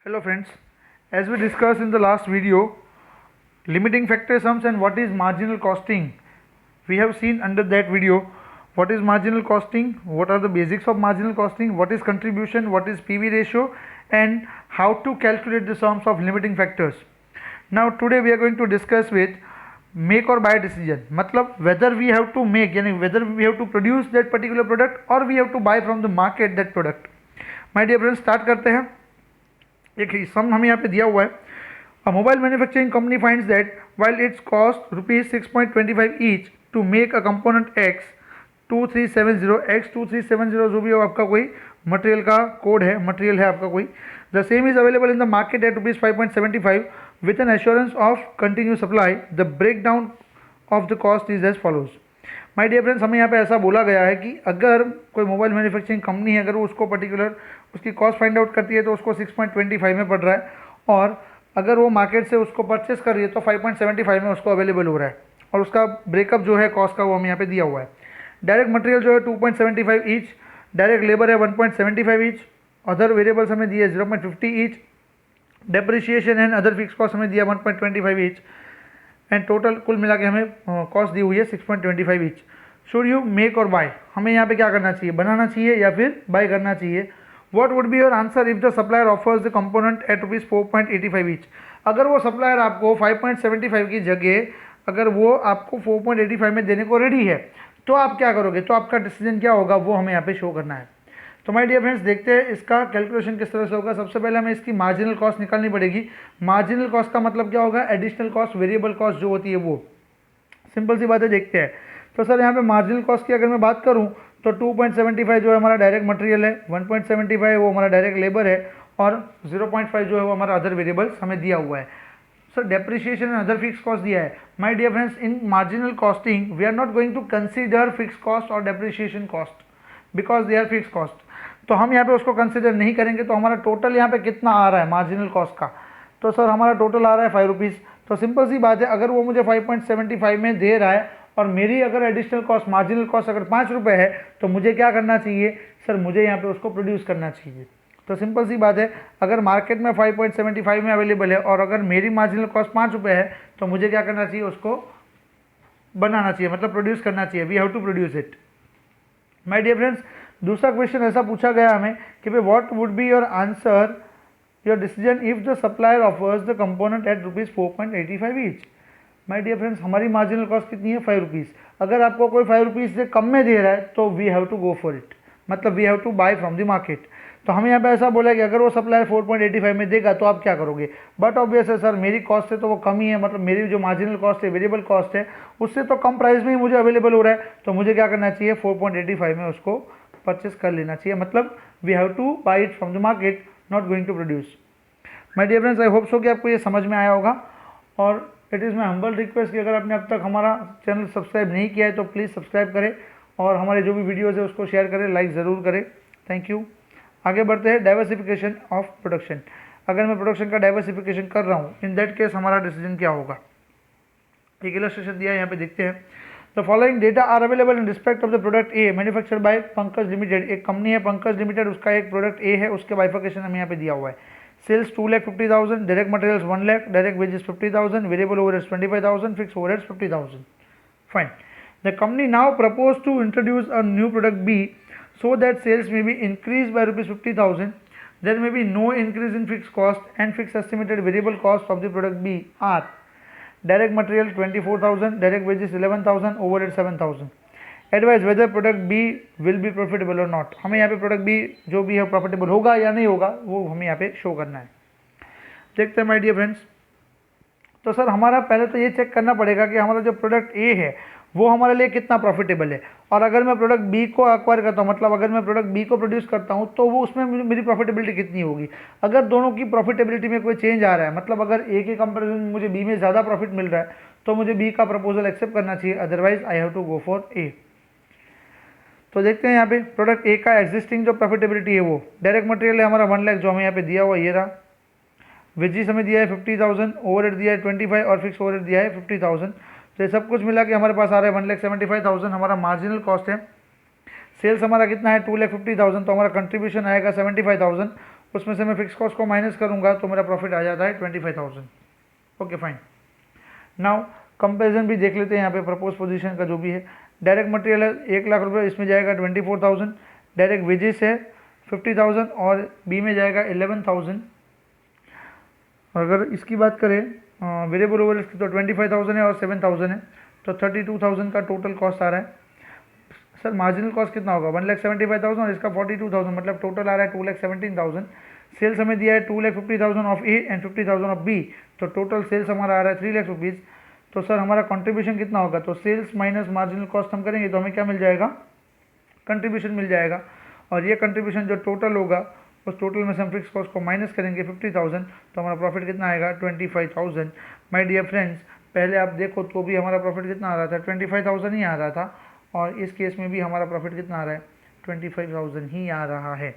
Hello friends, as we discussed in the last video, limiting factor sums and what is marginal costing. We have seen under that video what is marginal costing, what are the basics of marginal costing, what is contribution, what is PV ratio and how to calculate the sums of limiting factors. Now today we are going to discuss with make or buy decision, मतलब whether we have to make यानी whether we have to produce that particular product or we have to buy from the market that product. My dear friends, start करते हैं. एक सम हमें यहाँ पे दिया हुआ है. A mobile manufacturing company finds that while its cost ₹6.25 each to make a component X 2370 जो भी हो आपका कोई मटेरियल का कोड है, मटेरियल है आपका कोई. The same is available in the market at ₹5.75 with an assurance of continue supply. The break down of the cost is as follows. My dear friends, हमें यहाँ पे ऐसा बोला गया है कि अगर कोई मोबाइल मैन्युफैक्चरिंग कंपनी है, अगर वो उसको पर्टिकुलर उसकी कॉस्ट फाइंड आउट करती है तो उसको 6.25 में पड़ रहा है, और अगर वो मार्केट से उसको परचेस कर रही है तो 5.75 में उसको अवेलेबल हो रहा है, और उसका ब्रेकअप जो है कॉस्ट का वो हमें यहाँ पे दिया हुआ है. डायरेक्ट मटेरियल जो है 2.75 ईच, डायरेक्ट लेबर है 1.75 ईच, अदर वेरिएबल्स हमें दिए 0.50 each, depreciation and other fix cost हमें दिया 1.25 ईच, एंड टोटल कुल मिला के हमें कॉस्ट दी हुई है 6.25 ईच. शुड यू मेक और बाय, हमें यहाँ पे क्या करना चाहिए, बनाना चाहिए या फिर बाय करना चाहिए. What would be your answer if the supplier offers the component at ₹4.85 each. अगर वो सप्लायर आपको 5.75 की जगह अगर वो आपको 4.85 में देने को रेडी है तो आप क्या करोगे, तो आपका डिसीजन क्या होगा वो हमें यहाँ पे शो करना है. तो माय डियर फ्रेंड्स, देखते हैं इसका कैलकुलेशन किस तरह से होगा. सबसे पहले हमें इसकी मार्जिनल कॉस्ट निकालनी पड़ेगी. मार्जिनल कॉस्ट का मतलब क्या होगा, एडिशनल कॉस्ट, वेरिएबल कॉस्ट जो होती है वो. सिंपल सी बात है, देखते हैं. तो सर यहाँ पे मार्जिनल कॉस्ट की अगर मैं बात करूँ तो 2.75 जो है हमारा डायरेक्ट मटेरियल है, 1.75 वो हमारा डायरेक्ट लेबर है, और 0.5 जो है वो हमारा अदर वेरिएबल्स हमें दिया हुआ है. Sir depreciation and other fix cost दिया है. My dear friends, in marginal costing we are not going to consider fix cost और depreciation cost because they are fix cost. तो हम यहाँ पे उसको कंसीडर नहीं करेंगे. तो हमारा टोटल यहाँ पे कितना आ रहा है मार्जिनल कॉस्ट का, तो सर हमारा टोटल आ रहा है ₹5. तो सिंपल सी बात है, अगर वो मुझे 5.75 में दे रहा है और मेरी अगर एडिशनल कॉस्ट, मार्जिनल कॉस्ट अगर ₹5 है, तो मुझे क्या करना चाहिए सर, मुझे यहाँ पे उसको प्रोड्यूस करना चाहिए. तो सिंपल सी बात है, अगर मार्केट में 5.75 में अवेलेबल है और अगर मेरी मार्जिनल कॉस्ट ₹5 है तो मुझे क्या करना चाहिए, उसको बनाना चाहिए, मतलब प्रोड्यूस करना चाहिए. We have to produce it. My dear friends, दूसरा क्वेश्चन ऐसा पूछा गया हमें कि भाई what would be your answer, your decision if the supplier offers the component at ₹4.85 each. My dear friends, हमारी मार्जिनल कॉस्ट कितनी है, ₹5. अगर आपको कोई ₹5 से कम में दे रहा है तो we have to go for it, मतलब we have to buy from the market. तो हमें यहाँ पे ऐसा बोला कि अगर वो सप्लायर 4.85 में देगा तो आप क्या करोगे. बट ऑब्वियस है सर, मेरी कॉस्ट से तो वो कम ही है, मतलब मेरी जो मार्जिनल कॉस्ट है, वेरिएबल कॉस्ट है, उससे तो कम प्राइस में ही मुझे अवेलेबल हो रहा है. तो मुझे क्या करना चाहिए, 4.85 में उसको परचेस कर लेना चाहिए, मतलब we have to buy it from the market, not going to produce. My dear friends, I hope so कि आपको ये समझ में आया होगा. और it is my humble request कि अगर आपने अब तक हमारा चैनल सब्सक्राइब नहीं किया है तो प्लीज़ सब्सक्राइब करें, और हमारे जो भी वीडियोज़ है उसको शेयर करें, लाइक ज़रूर करें. Thank you. आगे बढ़ते हैं. Diversification of production. अगर मैं प्रोडक्शन का डाइवर्सिफिकेशन कर रहा हूँ, इन दैट केस हमारा डिसीजन क्या होगा. एक इलस्ट्रेशन दिया है, यहाँ पे देखते हैं. The following data are available in respect of the product A manufactured by Pankaj limited. एक कंपनी है पंकज लिमिटेड, उसका एक प्रोडक्ट ए है, उसके बाइफिकेशन हमें यहाँ पे दिया हुआ है. Sales 2,50,000, direct materials 1 lakh, direct wages 50,000, variable overheads 25,000, fix overheads 50,000. Fine. The company now propose to introduce a new product B so that sales may be increased by ₹50,000. There may be no increase in fixed cost and fixed estimated variable cost of the product B are direct material 24,000, direct wages 11,000, overhead 7,000. Advise whether product B will be profitable or not. हमें यहाँ पे product B जो भी है profitable होगा या नहीं होगा वो हमें यहाँ पे शो करना है. देखते हैं माय डियर फ्रेंड्स. तो सर हमारा पहले तो ये चेक करना पड़ेगा कि हमारा जो प्रोडक्ट ए है वो हमारे लिए कितना प्रॉफिटेबल है, और अगर मैं प्रोडक्ट बी को एक्वायर करता हूँ, मतलब अगर मैं प्रोडक्ट बी को प्रोड्यूस करता हूँ तो वो उसमें मेरी प्रॉफिटेबिलिटी कितनी होगी. अगर दोनों की प्रॉफिटेबिलिटी में कोई चेंज आ रहा है, मतलब अगर ए के कंपेरिजन में मुझे बी में ज़्यादा प्रॉफिट मिल रहा है तो मुझे बी का प्रपोजल एक्सेप्ट करना चाहिए, otherwise I have to go for A. तो देखते हैं यहाँ पे प्रोडक्ट ए का एग्जिस्टिंग जो प्रॉफिटेबिलिटी है वो डायरेक्ट मटेरियल है हमारा 1 लाख जो हमें यहाँ पे दिया हुआ ये रहा. वेजिस हमें दिया है 50,000, ओवरहेड दिया है 25 और फिक्स ओवरहेड दिया है 50,000. तो ये सब कुछ मिला के हमारे पास आ रहा है 1,75,000 हमारा मार्जिनल कॉस्ट है. सेल्स हमारा कितना है 2,50,000, तो हमारा कंट्रीब्यूशन आएगा 75,000. उसमें से मैं फिक्स कॉस्ट को माइनस करूँगा तो मेरा प्रॉफिट आ जाता है 25,000। Okay fine. नाउ कंपेरिजन भी देख लेते हैं यहाँ पे प्रपोज पोजीशन का जो भी है। डायरेक्ट मटेरियल है 1 लाख रुपये, इसमें जाएगा 24,000। डायरेक्ट वेजेस है 50,000 और बी में जाएगा 11,000। अगर इसकी बात करें वेरिएबल ओवरहेड्स की तो 25,000 है और 7,000 है, तो 32,000 का टोटल कॉस्ट आ रहा है। सर मार्जिनल कॉस्ट कितना होगा? 1,75,000 और इसका 42,000, मतलब टोटल आ रहा है 2,17,000। सेल्स हमें दिया है 2,50,000 of A and 50,000 of B, तो टोटल सेल्स हमारा आ रहा है 3 लाख रुपीज़। तो सर हमारा कंट्रीब्यूशन कितना होगा? तो सेल्स माइनस मार्जिनल कॉस्ट हम करेंगे तो हमें क्या मिल जाएगा? कंट्रीब्यूशन मिल जाएगा। और ये कंट्रीब्यूशन जो टोटल होगा उस टोटल में से हम फिक्स कॉस्ट को माइनस करेंगे 50,000, तो हमारा प्रॉफिट कितना आएगा? 25,000। माय डियर फ्रेंड्स, पहले आप देखो तो भी हमारा प्रॉफिट कितना आ रहा था? 25,000 ही आ रहा था, और इस केस में भी हमारा प्रॉफिट कितना आ रहा है? 25,000 ही आ रहा है।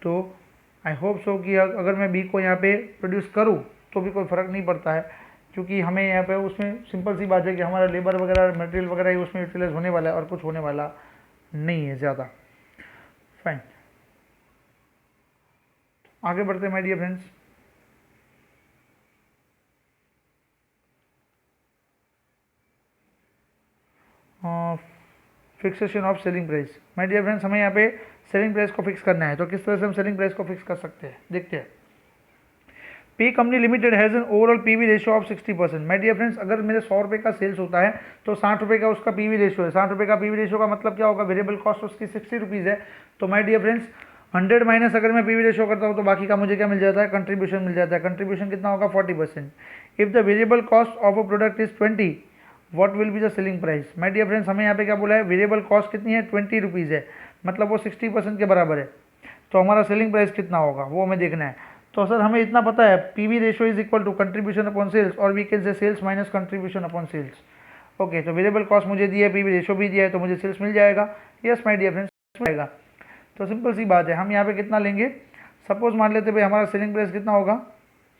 तो आई होप सो कि अगर मैं बी को यहाँ पे प्रोड्यूस करूँ तो भी कोई फ़र्क नहीं पड़ता है, क्योंकि हमें यहाँ पे उसमें सिंपल सी बात है कि हमारा लेबर वगैरह मटेरियल वगैरह ही उसमें यूटिलाइज होने वाला है और कुछ होने वाला नहीं है ज़्यादा। फाइन, आगे बढ़ते हैं my dear friends. Fixation of selling price. My dear friends, हमें यहाँ पे सेलिंग प्राइस को फिक्स करना है, तो किस तरह से हम सेलिंग प्राइस को फिक्स कर सकते हैं देखते हैं। P company limited has an overall PV ratio of 60%। My dear friends, अगर मेरे 100 रुपये का सेल्स होता है तो 60 रुपये का उसका पीवी रेशियो है। 60 रुपये का पीवी रेशियो का मतलब क्या होगा? वेरिएबल कॉस्ट उसकी 60 रुपीज़ है। तो माय डियर फ्रेंड्स 100 माइनस अगर मैं पीवी रेशियो करता हूँ तो बाकी का मुझे क्या मिल जाता है? कंट्रीब्यूशन मिल जाता है। कंट्रीब्यूशन कितना होगा? 40%। If the variable cost of a product is 20, what will be the selling price? My dear friends, हमें यहाँ पे क्या बोला है? वेरिएबल कॉस्ट कितनी है? 20 रुपीज़ है, मतलब वो 60% के बराबर है। तो हमारा सेलिंग प्राइस कितना होगा वो हमें देखना है। तो सर हमें इतना पता है, PV ratio is equal to contribution upon sales, और we can say sales minus contribution upon sales. Okay, तो वेरिएबल कॉस्ट मुझे दिया है, पीवी रेशियो भी दिया है, तो मुझे सेल्स मिल जाएगा। यस माय डियर फ्रेंड्स, मिल जाएगा। तो सिंपल सी बात है, हम यहाँ पे कितना लेंगे? सपोज मान लेते भाई हमारा सेलिंग प्राइस कितना होगा?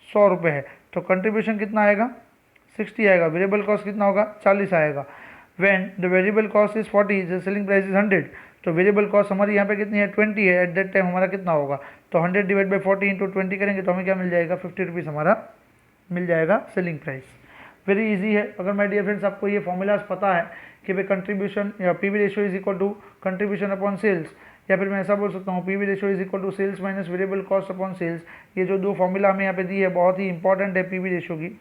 100 रुपये है, तो कंट्रीब्यूशन कितना आएगा? 60 आएगा। वेरिएबल कॉस्ट कितना होगा? 40 आएगा। When the variable cost is 40, the selling price is 100, तो वेरिएबल कॉस्ट हमारी यहाँ पे कितनी है? 20 है। एट दैट टाइम हमारा कितना होगा? तो 100 डिवाइड बाई 40 इंटू 20 करेंगे तो हमें क्या मिल जाएगा? 50 रुपीज़ हमारा मिल जाएगा सेलिंग प्राइस। वेरी इजी है। अगर माय डियर फ्रेंड्स आपको ये फॉर्मूलाज पता है कि भाई कंट्रीब्यूशन या PV ratio is equal to contribution upon sales, या फिर मैं ऐसा बोल सकता हूँ PV ratio is equal to sales minus variable cost upon sales, ये जो दो फॉर्मूला हमें यहाँ पे दी है बहुत ही इंपॉर्टेंट है पीवी रेशियो की।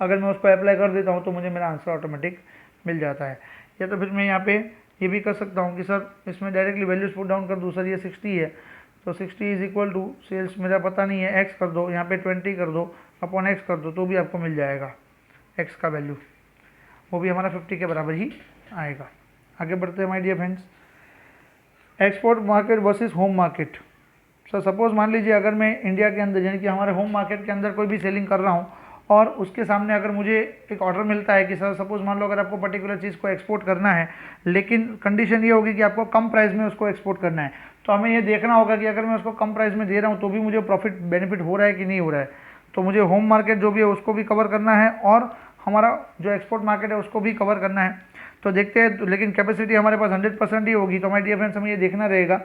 अगर मैं उस पर अप्लाई कर देता हूँ तो मुझे मेरा आंसर ऑटोमेटिक मिल जाता है। या तो फिर मैं यहाँ पे ये भी कर सकता हूँ कि सर इसमें डायरेक्टली वैल्यूज पुट डाउन कर दूँ। सर ये 60 है, तो 60 इज इक्वल टू सेल्स मेरा पता नहीं है, एक्स कर दो, यहाँ पे 20 कर दो अपॉन एक्स कर दो, तो भी आपको मिल जाएगा एक्स का वैल्यू, वो भी हमारा 50 के बराबर ही आएगा। आगे बढ़ते हैं my dear friends. Export market versus home market. Sir suppose मान लीजिए अगर मैं इंडिया के अंदर यानी कि हमारे होम मार्केट के अंदर कोई भी सेलिंग कर रहा हूँ और उसके सामने अगर मुझे एक ऑर्डर मिलता है कि सर सपोज मान लो अगर आपको पर्टिकुलर चीज़ को एक्सपोर्ट करना है, लेकिन कंडीशन ये होगी कि आपको कम प्राइस में उसको एक्सपोर्ट करना है, तो हमें ये देखना होगा कि अगर मैं उसको कम प्राइस में दे रहा हूँ तो भी मुझे प्रॉफिट बेनिफिट हो रहा है कि नहीं हो रहा है। तो मुझे होम मार्केट जो भी है उसको भी कवर करना है और हमारा जो एक्सपोर्ट मार्केट है उसको भी कवर करना है। तो देखते हैं, लेकिन कैपेसिटी हमारे पास 100% ही होगी। तो हमारे डियर फ्रेंड्स हमें ये देखना रहेगा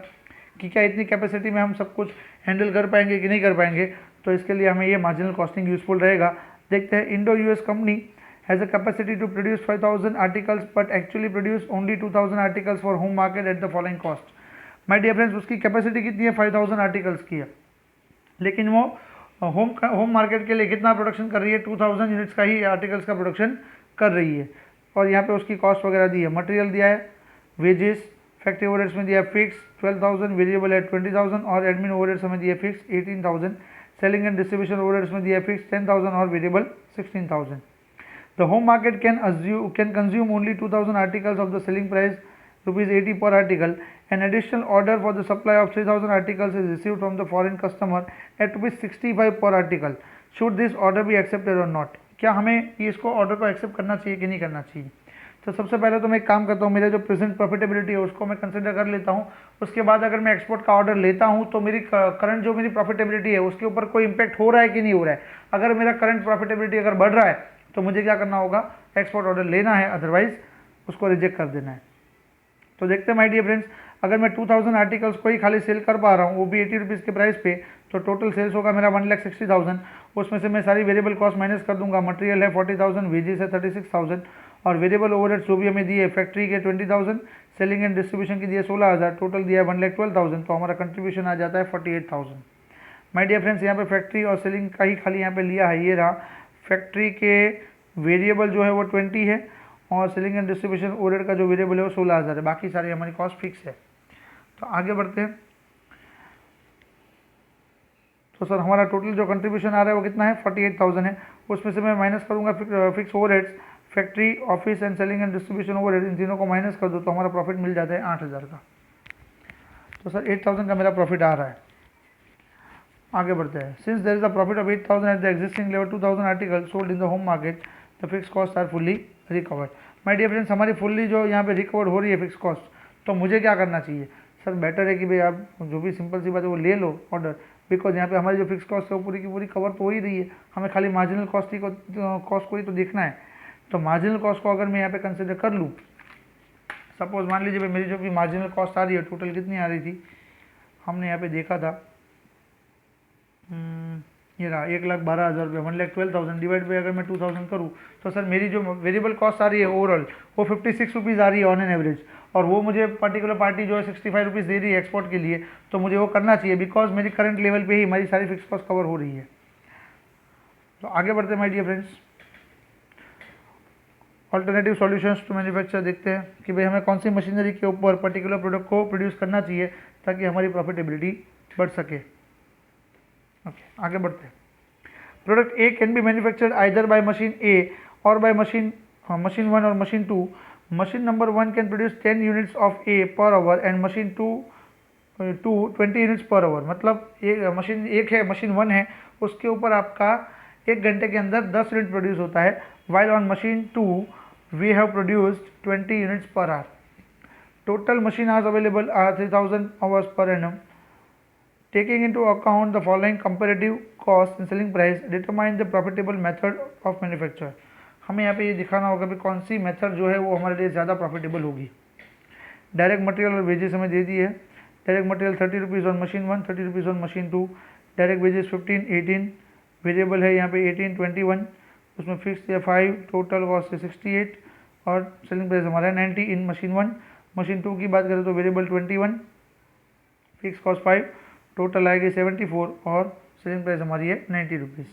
कि क्या इतनी कैपेसिटी में हम सब कुछ हैंडल कर पाएंगे कि नहीं कर पाएंगे। तो इसके लिए हमें ये मार्जिनल कॉस्टिंग यूजफुल रहेगा। देखते हैं, Indo US company has a capacity to produce 5000 articles but actually produce only 2000 articles for home market at the following cost. My dear friends, उसकी कैपेसिटी कितनी है? 5000 आर्टिकल्स की है, लेकिन वो होम मार्केट के लिए कितना प्रोडक्शन कर रही है? 2000 यूनिट्स का ही आर्टिकल्स का प्रोडक्शन कर रही है। और यहाँ पे उसकी कॉस्ट वगैरह दी है, मटेरियल दिया है, वेजेस, फैक्ट्री ओवरहेड्स में दिया है फिक्स 12,000, वेरिएबल है 20,000 और एडमिन ओवरहेड्स में दिया है fix 18,000, selling and distribution overheads में दिया है फिक्स 10,000 और variable 16,000। The home market can consume only 2000 articles of the selling price ₹80 per article. An additional order for the supply of 3,000 articles is received from the foreign customer at ₹65 per article. Should this order be accepted or not? क्या हमें इसको order को accept करना चाहिए कि नहीं करना चाहिए? तो सबसे पहले तो मैं एक काम करता हूँ, मेरे जो प्रेजेंट प्रॉफिटेबिलिटी है उसको मैं कंसिडर कर लेता हूँ। उसके बाद अगर मैं एक्सपोर्ट का ऑर्डर लेता हूँ तो मेरी करंट जो मेरी प्रॉफिटेबिलिटी है उसके ऊपर कोई इंपैक्ट हो रहा है कि नहीं हो रहा है। अगर मेरा करंट प्रॉफिटेबिलिटी अगर बढ़ रहा है तो मुझे क्या करना होगा? एक्सपोर्ट ऑर्डर लेना है, अदरवाइज उसको रिजेक्ट कर देना है। तो देखते हैं माय डियर फ्रेंड्स, अगर मैं 2000 आर्टिकल्स को ही खाली सेल कर पा रहा हूँ वो भी 80 रुपीज़ के प्राइस पे, तो टोटल सेल्स होगा मेरा 1,60,000। उसमें से मैं सारी वेरिएबल कॉस्ट माइनस कर दूंगा। मटेरियल है 40,000, वेजेस है 36,000 और वेरिएबल ओवरहेड्स जो भी हमें दिए फैक्ट्री के 20,000, सेलिंग एंड डिस्ट्रीब्यूशन की दिए 16,000, टोटल दिया है 1,12,000, तो हमारा कंट्रीब्यूशन आ जाता है 48,000। माय डियर फ्रेंड्स, यहाँ पे फैक्ट्री और सेलिंग का ही खाली यहाँ पे लिया है, ये रहा। फैक्ट्री के वेरिएबल जो है वो 20 है और सेलिंग एंड डिस्ट्रीब्यूशन ओवरहेड का जो वेरिएबल है वो 16,000 है, बाकी सारी हमारी कॉस्ट फिक्स है। तो आगे बढ़ते हैं। तो सर हमारा टोटल जो कंट्रीब्यूशन आ रहा है वो कितना है, 48,000 है। उसमें से मैं माइनस करूँगा fix overheads, factory, office and selling and distribution overhead, इन तीनों को माइनस कर दो तो हमारा प्रॉफिट मिल जाता है 8,000 का। तो सर 8,000 का मेरा प्रॉफिट आ रहा है। आगे बढ़ते हैं। Since there is a profit of 8,000 at the existing level 2,000 article sold in the home market, the fix cost are fully recovered. My dear friends, हमारी फुल्ली जो यहाँ पे रिकवर हो रही है फिक्स कॉस्ट, तो मुझे क्या करना चाहिए? सर बेटर है कि भाई आप जो भी सिंपल सी बात है वो ले लो ऑर्डर, बिकॉज यहाँ पे हमारी जो फिक्स कॉस्ट है वो पूरी की पूरी कवर तो हो ही रही है, हमें खाली मार्जिनल कॉस्ट को ही तो देखना है। तो मार्जिनल कॉस्ट को अगर मैं यहाँ पे कंसिडर कर लूँ, सपोज मान लीजिए भाई मेरी जो भी मार्जिनल कॉस्ट आ रही है टोटल कितनी आ रही थी, हमने यहाँ पे देखा था ये रहा 1,12,000 रुपये, 1,12,000 डिवाइड बाई अगर मैं 2,000 करूँ तो सर मेरी जो वेरिएबल कॉस्ट आ रही है ओवरऑल वो 56 रुपीज़ आ रही है ऑन एन एवरेज, और वो मुझे पर्टिकुलर पार्टी जो है 65 रुपीज़ दे रही है एक्सपोर्ट के लिए, तो मुझे वो करना चाहिए बिकॉज मेरी करंट लेवल पे ही हमारी सारी फिक्स कॉस्ट कवर हो रही है। तो आगे बढ़ते हैं my dear friends, alternative solutions to manufacture देखते हैं कि भाई हमें कौन सी मशीनरी के ऊपर पर्टिकुलर प्रोडक्ट को प्रोड्यूस करना चाहिए ताकि हमारी प्रॉफिटेबिलिटी बढ़ सके। ओके आगे बढ़ते हैं। Product A can be manufactured either by machine A और बाय मशीन 1 और machine 2। Machine number 1 can produce 10 units of A per hour and machine 2 20 units per hour. मतलब एक मशीन एक है, मशीन 1 है, उसके ऊपर आपका 1 घंटे के अंदर 10 यूनिट प्रोड्यूस होता है, while on machine 2 we have produced 20 units per hour. Total machine hours available are 3,000 hours per annum. Taking into account the following comparative cost and selling price, determine the profitable method of manufacture। हमें यहाँ पे ये दिखाना होगा कि कौन सी method जो है वो हमारे लिए ज़्यादा प्रॉफिटेबल होगी। डायरेक्ट मटेरियल और वेजेस हमें दे दी है। Direct material 30 rupees on machine 1, 30 rupees on machine 2। Direct wages 15, 18, variable है यहाँ पे 18, 21, उसमें फिक्स या 5, टोटल कॉस्ट है 68 और सेलिंग प्राइस हमारा है 90 इन मशीन 1। मशीन 2 की बात करें तो वेरिएबल 21, फिक्स कॉस्ट 5, टोटल आएगी 74 और सेलिंग प्राइस हमारी है 90 रुपीज़।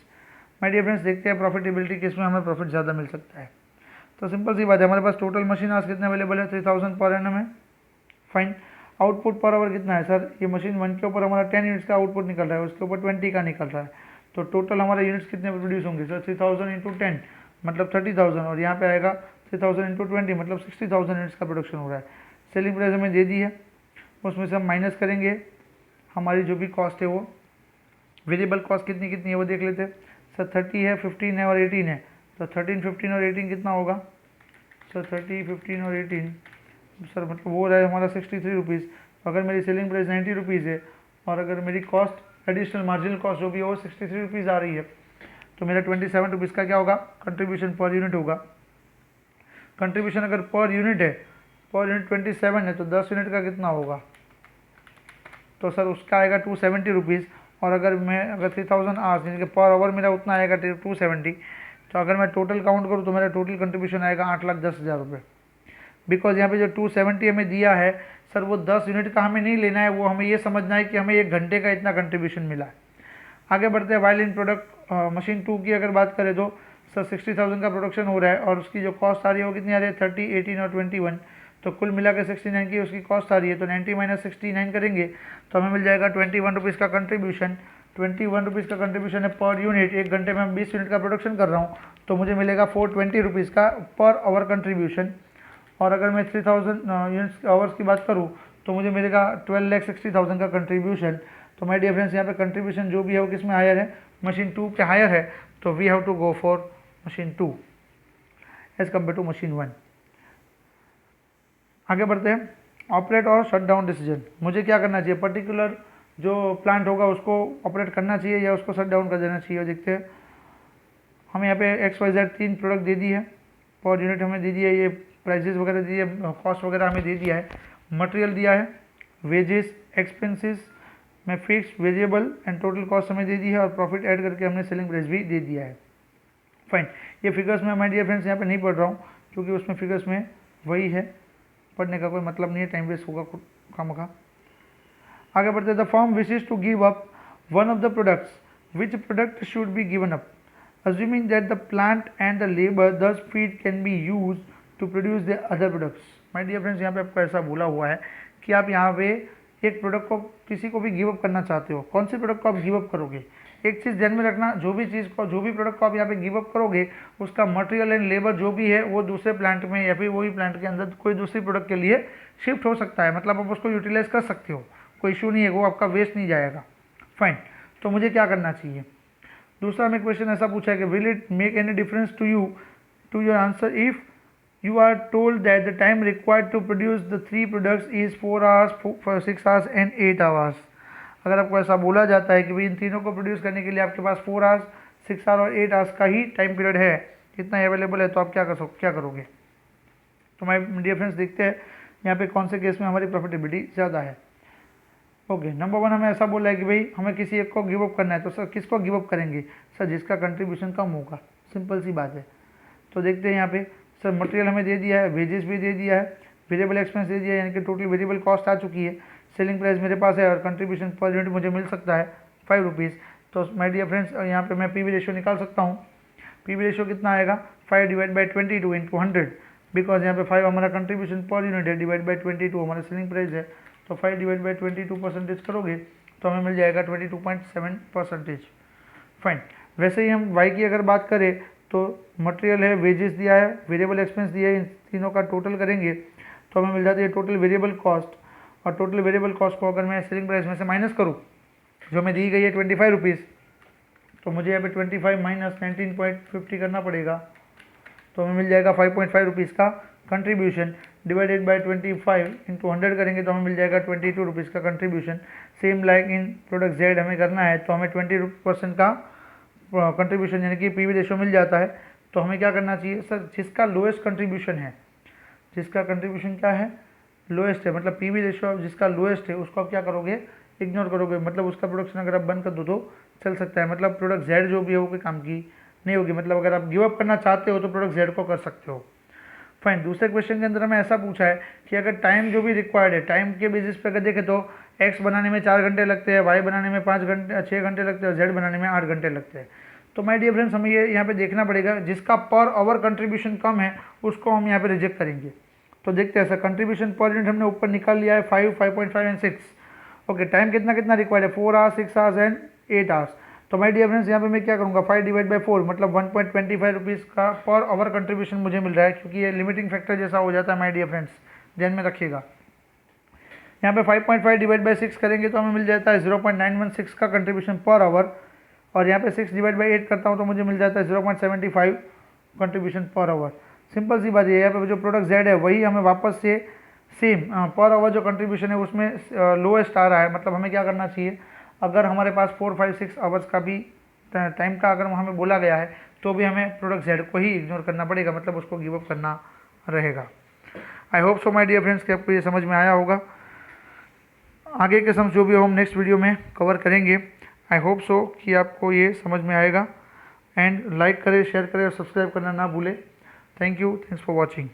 माय डियर फ्रेंड्स, देखते हैं प्रॉफिटेबिलिटी किसमें हमें प्रॉफिट ज़्यादा मिल सकता है। तो सिंपल सी बात है, हमारे पास टोटल मशीन आवर्स कितने अवेलेबल है, 3,000 पर एनम है। फाइन। आउटपुट पर आवर कितना है सर, ये मशीन 1 के ऊपर हमारा 10 यूनिट्स का आउटपुट निकल रहा है, उसके ऊपर 20 का निकल रहा है, तो टोटल हमारे यूनिट्स कितने प्रोड्यूस होंगे सर, 3,000 इंटू 10 मतलब 30,000, और यहाँ पे आएगा 3,000 इंटू 20 मतलब 60,000 यूनिट्स का प्रोडक्शन हो रहा है। सेलिंग प्राइस हमें दे दी है, उसमें से हम माइनस करेंगे हमारी जो भी कॉस्ट है वो, वेरिएबल कॉस्ट कितनी कितनी है वो देख लेते हैं। सर 30 है, 15 है और 18 है, तो 13, 15 और 18 कितना होगा सर, 30, 15 और 18 सर मतलब वो रहा है हमारा 63 रुपीज़। अगर मेरी सेलिंग प्राइस 90 रुपीज़ है और अगर मेरी कॉस्ट एडिशनल मार्जिनल कॉस्ट जो भी है वो 63 रुपीज़ आ रही है, तो मेरा 27 रुपीज़ का क्या होगा, कंट्रीब्यूशन पर यूनिट होगा। कंट्रीब्यूशन अगर पर यूनिट है, पर यूनिट 27 है, तो 10 यूनिट का कितना होगा, तो सर उसका आएगा 270 रुपीज़। और अगर 3,000 आवर्स यानी कि पर आवर मेरा उतना आएगा 270, तो अगर मैं टोटल काउंट करूँ तो मेरा टोटल कंट्रीब्यूशन आएगा 8,10,000 रुपये। बिकॉज यहाँ पे जो 270 हमें दिया है सर वो 10 यूनिट का हमें नहीं लेना है, वो हमें ये समझना है कि हमें 1 घंटे का इतना कंट्रीब्यूशन मिला है। आगे बढ़ते हैं। वाइल इन प्रोडक्ट मशीन 2 की अगर बात करें तो सर 60,000 का प्रोडक्शन हो रहा है और उसकी जो कॉस्ट आ रही है वो कितनी आ रही है, 30, 18 और 21, तो कुल मिला के 69 की उसकी कॉस्ट आ रही है, तो 90 माइनस 69 करेंगे तो हमें मिल जाएगा 21 रुपीज़ का कंट्रीब्यूशन। 21 रुपीज़ का कंट्रीब्यूशन है पर यूनिट, 1 घंटे में हम 20 यूनिट का प्रोडक्शन कर रहा हूँ, तो मुझे मिलेगा 420 रुपीज़ का पर आवर कंट्रीब्यूशन। और अगर मैं 3,000 यूनिट्स आवर्स की बात करूँ तो मुझे मिलेगा 12,60,000 का कंट्रीब्यूशन। तो माय डियर फ्रेंड्स, यहाँ पे कंट्रीब्यूशन जो भी है वो किस में हायर है, मशीन 2 पे हायर है, तो we have to go for machine 2 as compare to machine 1। आगे बढ़ते हैं। ऑपरेट और शट डाउन डिसीजन, मुझे क्या करना चाहिए, पर्टिकुलर जो प्लांट होगा उसको ऑपरेट करना चाहिए या उसको शट डाउन कर देना चाहिए। देखते हैं, हमें यहाँ पे XYZ 3 प्रोडक्ट दे दी है, पर यूनिट हमें दे दिया है, ये प्राइजेस वगैरह दी है, कॉस्ट वगैरह हमें दे दिया है, मटेरियल दिया है, वेजेस, एक्सपेंसेस में fix, variable and total cost हमें दे दी है और प्रॉफिट ऐड करके हमने सेलिंग प्राइस भी दे दिया है। फाइन, ये फिगर्स में माय डियर फ्रेंड्स यहाँ पे नहीं पढ़ रहा हूँ क्योंकि उसमें फिगर्स में वही है, पढ़ने का कोई मतलब नहीं है, टाइम वेस्ट होगा खामखा। आगे बढ़ते, the firm wishes to give up one of the products, which product should be given up, assuming that the plant and the labor thus feed can be used to produce the other products। My dear friends, यहाँ पे आपको ऐसा बोला हुआ है कि आप यहाँ पे एक प्रोडक्ट को किसी को भी गिव अप करना चाहते हो, कौन सी प्रोडक्ट को आप गिव अप करोगे। एक चीज़ ध्यान में रखना, जो भी प्रोडक्ट को आप यहाँ पे गिव अप करोगे उसका मटेरियल एंड लेबर जो भी है वो दूसरे प्लांट में या फिर वही प्लांट के अंदर कोई दूसरी प्रोडक्ट के लिए शिफ्ट हो सकता है, मतलब आप उसको यूटिलाइज कर सकते हो, कोई इशू नहीं है, वो आपका वेस्ट नहीं जाएगा। फाइन, तो मुझे क्या करना चाहिए। दूसरा हमें क्वेश्चन ऐसा पूछा है कि will it make any difference to you to your answer if you are told that the time required to produce the 3 products is 4 hours, 6 hours and 8 hours. अगर आपको ऐसा बोला जाता है कि भाई इन तीनों को प्रोड्यूस करने के लिए आपके पास 4 आवर्स, 6 आवर्स और 8 आवर्स का ही टाइम पीरियड है, इतना अवेलेबल है, तो आप क्या करोगे। तो माय डियर फ्रेंड्स, देखते हैं यहाँ पे कौन से केस में हमारी प्रॉफिटेबिलिटी ज़्यादा है। ओके, नंबर 1 हमें ऐसा बोला है कि भाई हमें किसी एक को गिव अप करना है, तो सर किसको गिव अप करेंगे, सर जिसका कंट्रीब्यूशन कम होगा, सिंपल सी बात है। तो देखते हैं यहाँ पे, सर मटेरियल हमें दे दिया है, वेजेस भी दे दिया है, वेरिएबल एक्सपेंस दे दिया है, यानी कि टोटल वेरिएबल कॉस्ट आ चुकी है, सेलिंग प्राइस मेरे पास है और कंट्रीब्यूशन पर यूनिट मुझे मिल सकता है 5 रुपीज़। तो माय डियर फ्रेंड्स, यहाँ पे मैं पीवी रेशियो निकाल सकता हूँ। पीवी रेशियो कितना आएगा, 5 डिवाइड बाई 22 इंटू 100, बिकॉज यहाँ पे 5 हमारा कंट्रीब्यूशन पर यूनिट है, डिवाइड बाई 22 हमारा सेलिंग प्राइस है, तो 5 डिवाइड बाई 22% करोगे तो हमें मिल जाएगा 22.7%। फाइन, वैसे ही हम y की अगर बात करें तो मटेरियल है, वेजेस दिया है, वेरिएबल एक्सपेंस दिया है, इन तीनों का टोटल करेंगे तो हमें मिल जाती है टोटल वेरिएबल कॉस्ट। और टोटल वेरिएबल कॉस्ट को अगर मैं सेलिंग प्राइस में से माइनस करूँ जो हमें दी गई है 25 रुपीज़, तो मुझे यहाँ पे 25 माइनस 19.50 करना पड़ेगा, तो हमें मिल जाएगा 5.5 रुपीज़ का कंट्रीब्यूशन, डिवाइडेड बाय 25 इंटू 100 करेंगे तो हमें मिल जाएगा 22 रुपीज़ का contribution. Same like in product Z हमें करना है तो हमें 20% का कंट्रीब्यूशन यानी कि पीवी रेशियो मिल जाता है। तो हमें क्या करना चाहिए, सर जिसका लोएस्ट कंट्रीब्यूशन है, जिसका कंट्रीब्यूशन क्या है, लोएस्ट है, मतलब पीवी रेशियो जिसका लोएस्ट है उसको आप क्या करोगे, इग्नोर करोगे, मतलब उसका प्रोडक्शन अगर आप बंद कर दो तो चल सकता है, मतलब प्रोडक्ट जेड जो भी है वो कोई काम की नहीं होगी, मतलब अगर आप गिव अप करना चाहते हो तो प्रोडक्ट जेड को कर सकते हो। फाइन, दूसरे क्वेश्चन के अंदर हमें ऐसा पूछा है कि अगर टाइम जो भी रिक्वायर्ड है, टाइम के बेसिस पे अगर देखें तो एक्स बनाने में 4 घंटे लगते हैं, वाई बनाने में 6 घंटे लगते हैं और जेड बनाने में 8 घंटे लगते हैं। तो माय डियर फ्रेंड्स, हमें ये यहाँ पे देखना पड़ेगा, जिसका पर आवर कंट्रीब्यूशन कम है उसको हम यहाँ पे रिजेक्ट करेंगे। तो देखते हैं, सर कंट्रीब्यूशन पर यूनिट हमने ऊपर निकाल लिया है 5, 5.5 एंड 6। ओके, टाइम कितना रिक्वायर्ड है, 4 आवर्स, 6 आवर्स एंड 8 आवर्स। तो माय डियर फ्रेंड्स, यहाँ पे मैं क्या करूँगा, 5 डिवाइड बाई 4 मतलब 1.25 रुपीज़ का पर आवर कंट्रीब्यूशन मुझे मिल रहा है, क्योंकि ये लिमिटिंग फैक्टर जैसा हो जाता है माय डियर फ्रेंड्स, ध्यान में रखिएगा। यहाँ पे 5.5 डिवाइड बाई 6 करेंगे तो हमें मिल जाता है 0.916 का कंट्रीब्यूशन पर आवर, और यहाँ पे 6 डिवाइड बाई 8 करता हूँ तो मुझे मिल जाता है 0.75 कंट्रीब्यूशन पर आवर। सिंपल सी बात है, यहाँ पे जो प्रोडक्ट जेड है वही हमें वापस से सेम पर आवर जो कंट्रीब्यूशन है उसमें लोएस्ट आ रहा है, मतलब हमें क्या करना चाहिए, अगर हमारे पास 4, 5, 6 आवर्स का भी टाइम का अगर हमें बोला गया है तो भी हमें प्रोडक्ट जेड को ही इग्नोर करना पड़ेगा, मतलब उसको गिव अप करना रहेगा। I hope so my dear friends कि आपको ये समझ में आया होगा। आगे के सम्स जो भी हो हम नेक्स्ट वीडियो में कवर करेंगे। आई होप सो कि आपको ये समझ में आएगा। एंड लाइक करें, शेयर करें और सब्सक्राइब करना ना भूलें। Thank you, thanks for watching.